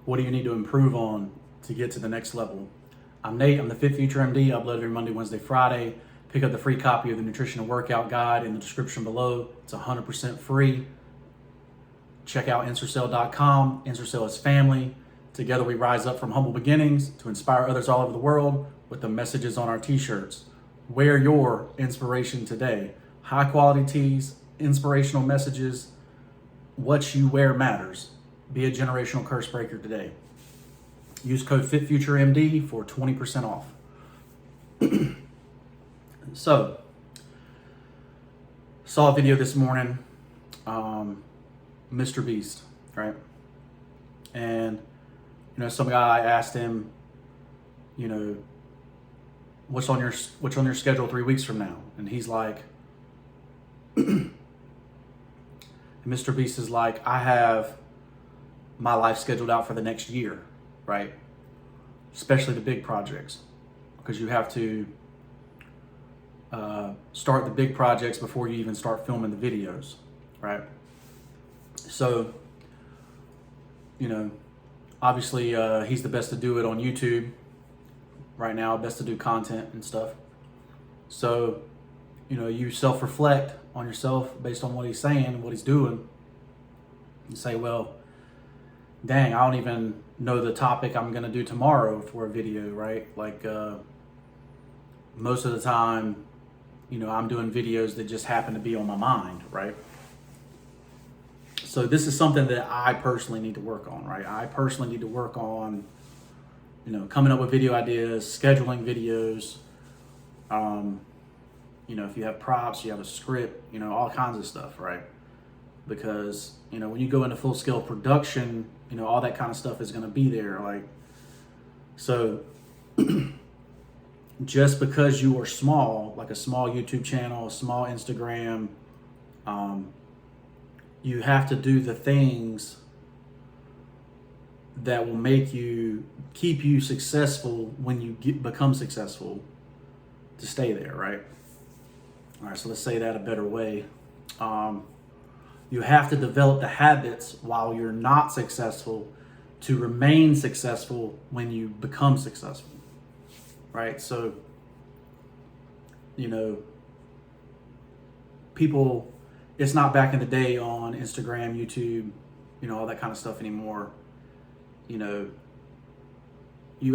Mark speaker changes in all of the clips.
Speaker 1: What do you need to improve on to get to the next level? I'm Nate, I'm the FitFutureMD. I upload every Monday, Wednesday, Friday. Pick up the free copy of the Nutrition and Workout Guide in the description below. It's 100% free. Check out Ensorsale.com. Ensorsale is family. Together we rise up from humble beginnings to inspire others all over the world with the messages on our t-shirts. Wear your inspiration today. High quality tees, inspirational messages. What you wear matters. Be a generational curse breaker today. Use code FitFutureMD for 20% off. So, saw a video this morning, MrBeast, right? And, some guy asked him, what's on your schedule 3 weeks from now? And he's like, MrBeast is like, I have my life scheduled out for the next year, right? Especially the big projects, because you have to start the big projects before you even start filming the videos, right? So, obviously he's the best to do it on YouTube right now, best to do content and stuff. So, you self-reflect on yourself based on what he's saying and what he's doing. You say, well, dang, I don't even know the topic I'm gonna do tomorrow for a video, right? Like most of the time, I'm doing videos that just happen to be on my mind, right? So this is something that I personally need to work on, right? I personally need to work on, coming up with video ideas, scheduling videos. If you have props, you have a script, all kinds of stuff, right? Because, when you go into full scale production, all that kind of stuff is going to be there. Like, so just because you are small, like a small YouTube channel, a small Instagram, you have to do the things that will keep you successful when you become successful to stay there, right? All right, so let's say that a better way. You have to develop the habits while you're not successful to remain successful when you become successful, right? So, people, it's not back in the day on Instagram, YouTube, all that kind of stuff anymore. You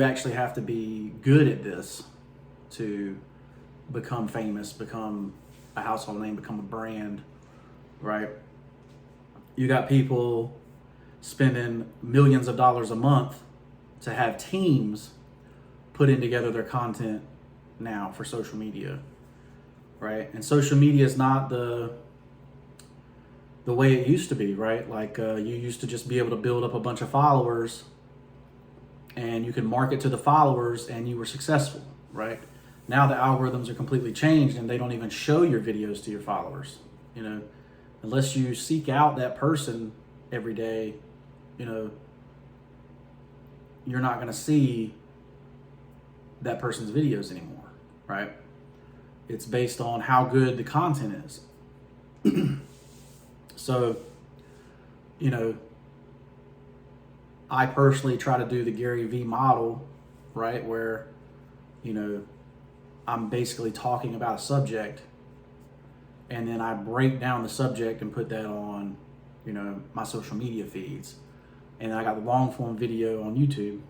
Speaker 1: actually have to be good at this to become famous, become a household name, become a brand, right? You got people spending millions of dollars a month to have teams putting together their content now for social media, right? And social media is not the way it used to be, right? Like you used to just be able to build up a bunch of followers and you can market to the followers and you were successful, right? Now the algorithms are completely changed and they don't even show your videos to your followers, unless you seek out that person every day, you're not going to see that person's videos anymore, right? It's based on how good the content is. So, I personally try to do the Gary V model, right? Where, I'm basically talking about a subject and then I break down the subject and put that on, my social media feeds. And I got the long form video on YouTube.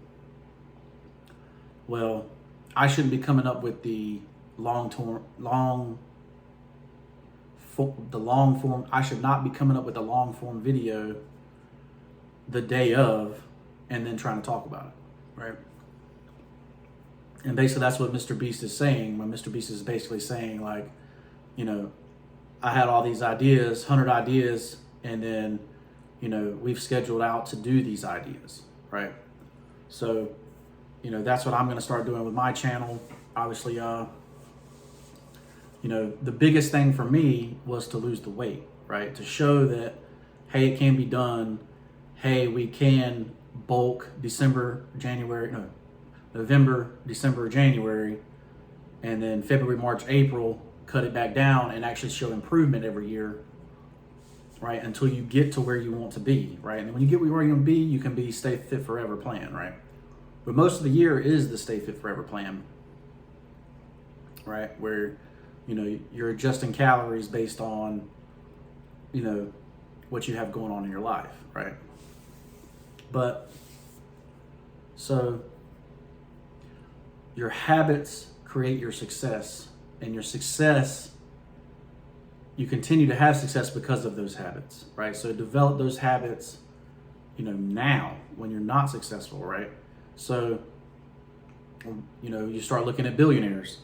Speaker 1: Well, I shouldn't be coming up with the long form. I should not be coming up with the long form video the day of and then trying to talk about it, right? And basically that's what MrBeast is saying. When MrBeast is basically saying, like, I had all these ideas, 100 ideas, and then, we've scheduled out to do these ideas, right? So, that's what I'm going to start doing with my channel. Obviously, the biggest thing for me was to lose the weight, right? To show that, hey, it can be done. Hey, we can bulk November, December, January, and then February, March, April, cut it back down and actually show improvement every year. right? Until you get to where you want to be, right? And when you get where you want to be, you can be Stay Fit Forever plan, right? But most of the year is the Stay Fit Forever plan, right? Where, you know, you're adjusting calories based on, you know, what you have going on in your life, right? But so your habits create your success, and your success, you continue to have success because of those habits, right? So develop those habits, you know, now when you're not successful, right? So, you know, you start looking at billionaires.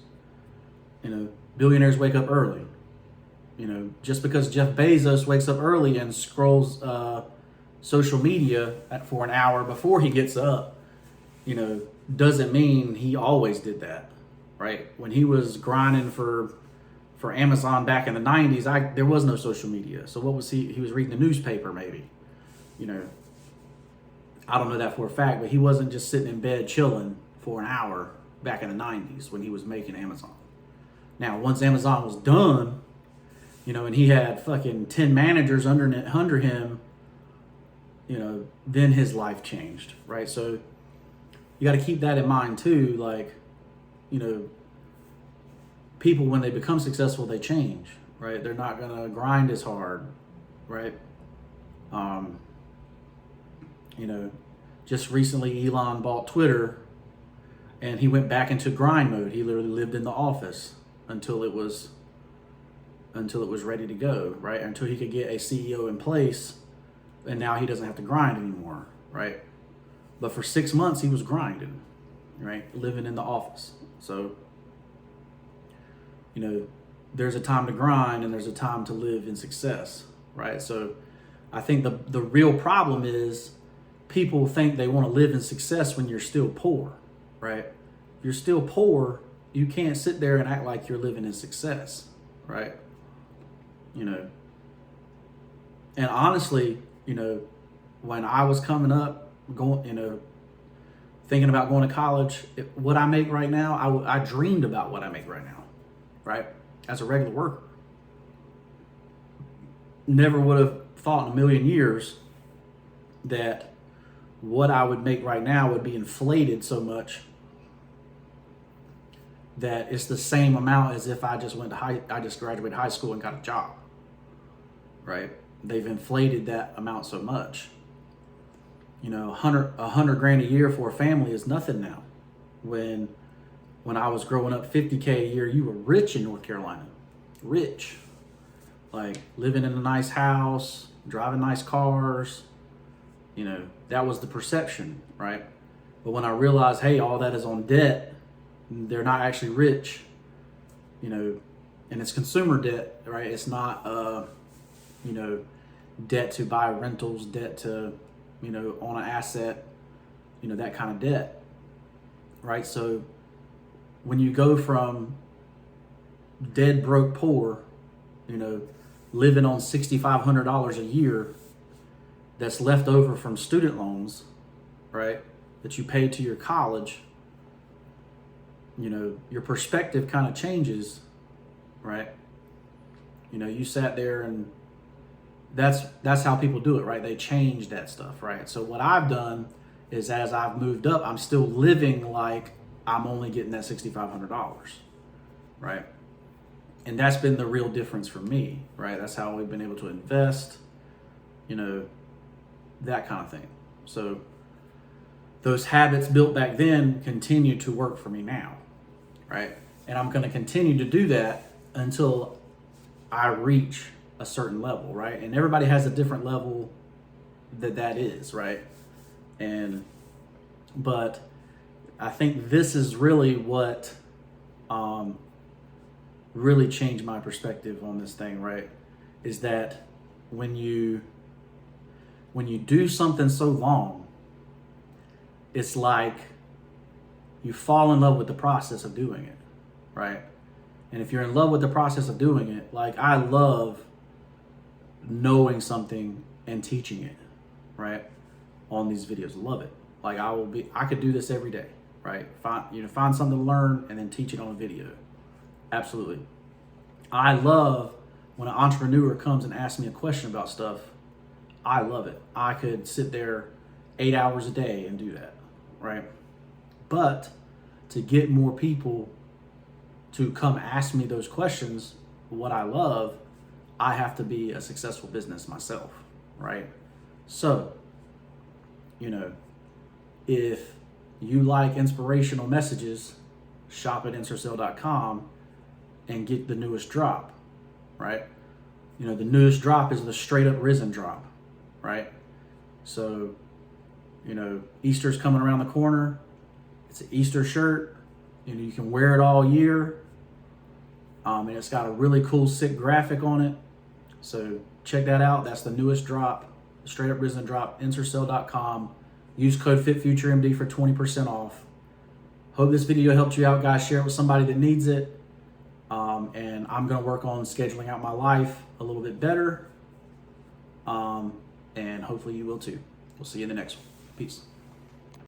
Speaker 1: You know, billionaires wake up early. You know, just because Jeff Bezos wakes up early and scrolls social media for an hour before he gets up, you know, doesn't mean he always did that, right? When he was grinding for Amazon back in the 90s, there was no social media. So what was he? He was reading the newspaper, maybe. You know, I don't know that for a fact, but he wasn't just sitting in bed chilling for an hour back in the 90s when he was making Amazon. Now, once Amazon was done, you know, and he had fucking 10 managers under him, you know, then his life changed, right? So you got to keep that in mind too. Like, you know, people, when they become successful, they change, right? They're not going to grind as hard, right? You know, just recently Elon bought Twitter and he went back into grind mode. He literally lived in the office until it was ready to go, right? Until he could get a CEO in place, and now he doesn't have to grind anymore, right? But for 6 months he was grinding, right? Living in the office. So, you know, there's a time to grind and there's a time to live in success, right? So I think the real problem is people think they want to live in success when you're still poor, right? If you're still poor, you can't sit there and act like you're living in success, right? You know, and honestly, you know, when I was coming up, thinking about going to college, what I make right now, I dreamed about what I make right now, right? As a regular worker. Never would have thought in a million years that what I would make right now would be inflated so much that it's the same amount as if I just graduated high school and got a job, right? They've inflated that amount so much. You know, $100 grand a year for a family is nothing now. When I was growing up, $50K a year, you were rich in North Carolina, rich, like living in a nice house, driving nice cars. You know, that was the perception, right? But when I realized, hey, all that is on debt, they're not actually rich, you know, and it's consumer debt, right? It's not, you know, debt to buy rentals, debt to, you know, on an asset, you know, that kind of debt, right? So when you go from dead broke poor, you know, living on $6,500 a year that's left over from student loans, right, that you pay to your college, you know, your perspective kind of changes, right? You know, you sat there and that's how people do it, right? They change that stuff, right? So what I've done is, as I've moved up, I'm still living like I'm only getting that $6,500, right? And that's been the real difference for me, right? That's how we've been able to invest, you know, that kind of thing. So those habits built back then continue to work for me now, right? And I'm going to continue to do that until I reach a certain level, right? And everybody has a different level that is, right? But I think this is really what really changed my perspective on this thing, right? Is that when you do something so long, it's like you fall in love with the process of doing it, right? And if you're in love with the process of doing it, like I love knowing something and teaching it, right? On these videos, love it. Like I could do this every day, right? Find something to learn and then teach it on a video. Absolutely. I love when an entrepreneur comes and asks me a question about stuff, I love it. I could sit there 8 hours a day and do that, right? But to get more people to come ask me those questions, what I love, I have to be a successful business myself, right? So, you know, if you like inspirational messages, shop at Ensorsale.com and get the newest drop, right? You know, the newest drop is the straight up risen drop, right? So, you know, Easter's coming around the corner. It's an Easter shirt. You know, you can wear it all year. And it's got a really cool, sick graphic on it. So check that out. That's the newest drop, the straight up risen drop, Ensorsale.com. Use code FitFutureMD for 20% off. Hope this video helped you out, guys. Share it with somebody that needs it. And I'm going to work on scheduling out my life a little bit better. And hopefully you will too. We'll see you in the next one. Peace.